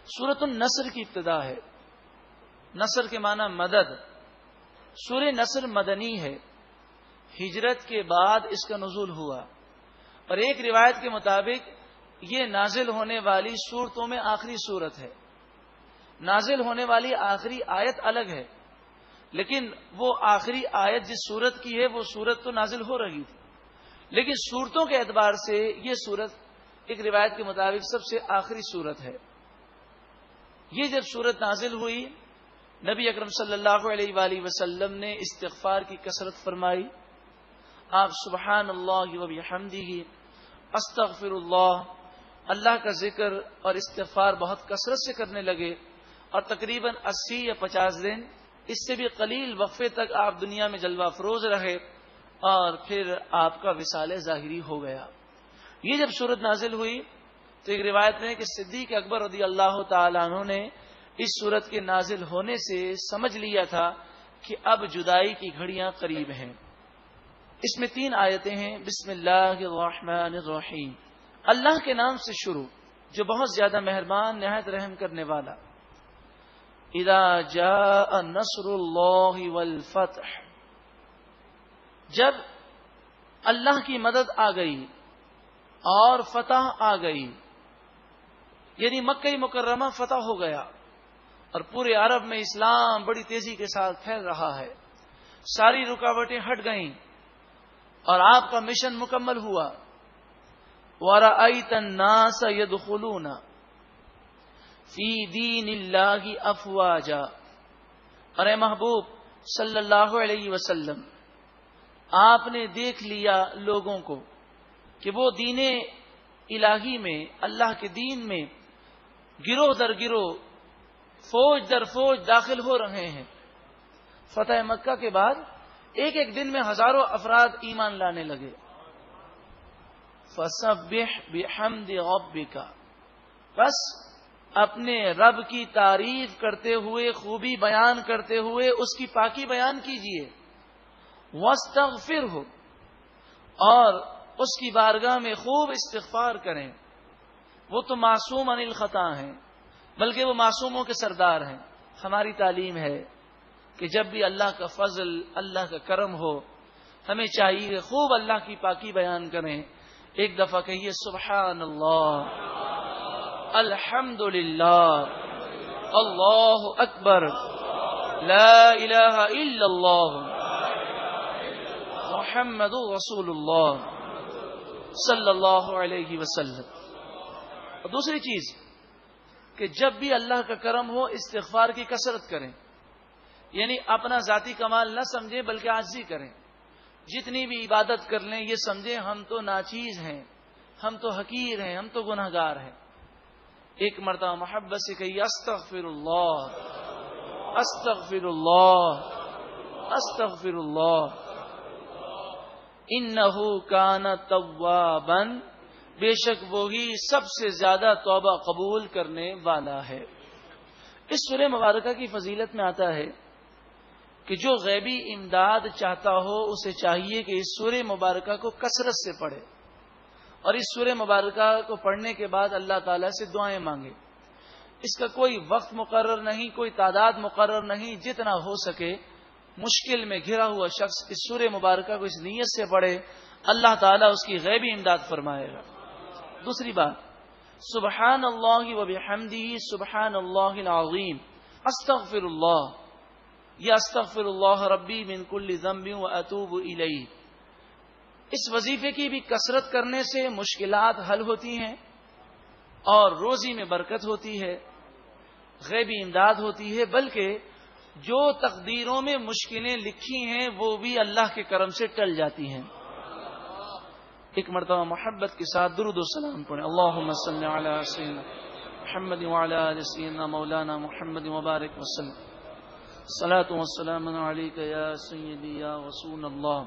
سورۃ النصر کی ابتدا ہے. نصر کے معنی مدد. سورہ نصر مدنی ہے، ہجرت کے بعد اس کا نزول ہوا، اور ایک روایت کے مطابق یہ نازل ہونے والی سورتوں میں آخری سورت ہے. نازل ہونے والی آخری آیت الگ ہے، لیکن وہ آخری آیت جس سورت کی ہے وہ سورت تو نازل ہو رہی تھی، لیکن سورتوں کے اعتبار سے یہ سورت ایک روایت کے مطابق سب سے آخری سورت ہے. یہ جب سورت نازل ہوئی، نبی اکرم صلی اللہ علیہ وآلہ وسلم نے استغفار کی کثرت فرمائی. آپ سبحان اللہ و بحمدہ، استغفر اللہ کا ذکر اور استغفار بہت کثرت سے کرنے لگے، اور تقریباً 80 یا 50 دن اس سے بھی قلیل وقفے تک آپ دنیا میں جلوہ افروز رہے، اور پھر آپ کا وصال ظاہری ہو گیا. یہ جب سورت نازل ہوئی تو ایک روایت میں کہ صدیق اکبر رضی اللہ تعالیٰ عنہ نے اس سورت کے نازل ہونے سے سمجھ لیا تھا کہ اب جدائی کی گھڑیاں قریب ہیں. اس میں 3 آیتیں ہیں. بسم اللہ الرحمن الرحیم، اللہ کے نام سے شروع جو بہت زیادہ مہربان نہایت رحم کرنے والا. اذا جاء نصر اللہ والفتح، جب اللہ کی مدد آ گئی اور فتح آ گئی، یعنی مکہ مکرمہ فتح ہو گیا اور پورے عرب میں اسلام بڑی تیزی کے ساتھ پھیل رہا ہے، ساری رکاوٹیں ہٹ گئیں اور آپ کا مشن مکمل ہوا. وَرَأَيْتَ النَّاسَ يَدْخُلُونَ فِي دِينِ اللَّهِ أَفْوَاجًا، اور اے محبوب صلی اللہ علیہ وسلم، آپ نے دیکھ لیا لوگوں کو کہ وہ دین الہی میں، اللہ کے دین میں گروہ در گروہ، فوج در فوج داخل ہو رہے ہیں. فتح مکہ کے بعد ایک ایک دن میں ہزاروں افراد ایمان لانے لگے. فَسَبِّحْ بِحَمْدِ رَبِّكَ، بس اپنے رب کی تعریف کرتے ہوئے، خوبی بیان کرتے ہوئے اس کی پاکی بیان کیجئے. وَاسْتَغْفِرْهُ، اور اس کی بارگاہ میں خوب استغفار کریں. وہ تو معصوم عن الخطا ہیں، بلکہ وہ معصوموں کے سردار ہیں. ہماری تعلیم ہے کہ جب بھی اللہ کا فضل، اللہ کا کرم ہو، ہمیں چاہیے کہ خوب اللہ کی پاکی بیان کریں. ایک دفعہ کہیے سبحان اللہ، الحمد للہ، اللہ اکبر، لا الہ الا اللہ، محمد رسول اللہ صلی اللہ علیہ وسلم. اور دوسری چیز کہ جب بھی اللہ کا کرم ہو استغفار کی کثرت کریں، یعنی اپنا ذاتی کمال نہ سمجھیں بلکہ عاجزی کریں. جتنی بھی عبادت کر لیں یہ سمجھیں ہم تو ناچیز ہیں، ہم تو حقیر ہیں، ہم تو گناہ گار ہیں. ایک مرتبہ محبت سے کہیے استغفر اللہ، استغفر اللہ، استغفر اللہ، انہ کان توابا، بے شک وہی سب سے زیادہ توبہ قبول کرنے والا ہے. اس سورہ مبارکہ کی فضیلت میں آتا ہے کہ جو غیبی امداد چاہتا ہو اسے چاہیے کہ اس سورہ مبارکہ کو کثرت سے پڑھے، اور اس سورہ مبارکہ کو پڑھنے کے بعد اللہ تعالیٰ سے دعائیں مانگے. اس کا کوئی وقت مقرر نہیں، کوئی تعداد مقرر نہیں، جتنا ہو سکے مشکل میں گھرا ہوا شخص اس سورہ مبارکہ کو اس نیت سے پڑھے، اللہ تعالیٰ اس کی غیبی امداد فرمائے گا. دوسری بات، سبحان اللہ و بحمدہ سبحان اللہ العظیم، استغفر اللہ، یا استغفر اللہ ربی من کل ذنب و اتوب الیہ. اس وظیفے کی بھی کثرت کرنے سے مشکلات حل ہوتی ہیں اور روزی میں برکت ہوتی ہے، غیبی امداد ہوتی ہے، بلکہ جو تقدیروں میں مشکلیں لکھی ہیں وہ بھی اللہ کے کرم سے ٹل جاتی ہیں. ایک مرتبہ محبت کے ساتھ درود و سلام پڑھیں. اللہم صلی علی سیدنا محمد وعلی آل سیدنا مولانا محمد مبارک وسلم. صلاۃ و سلام علیک یا سیدی یا رسول اللہ.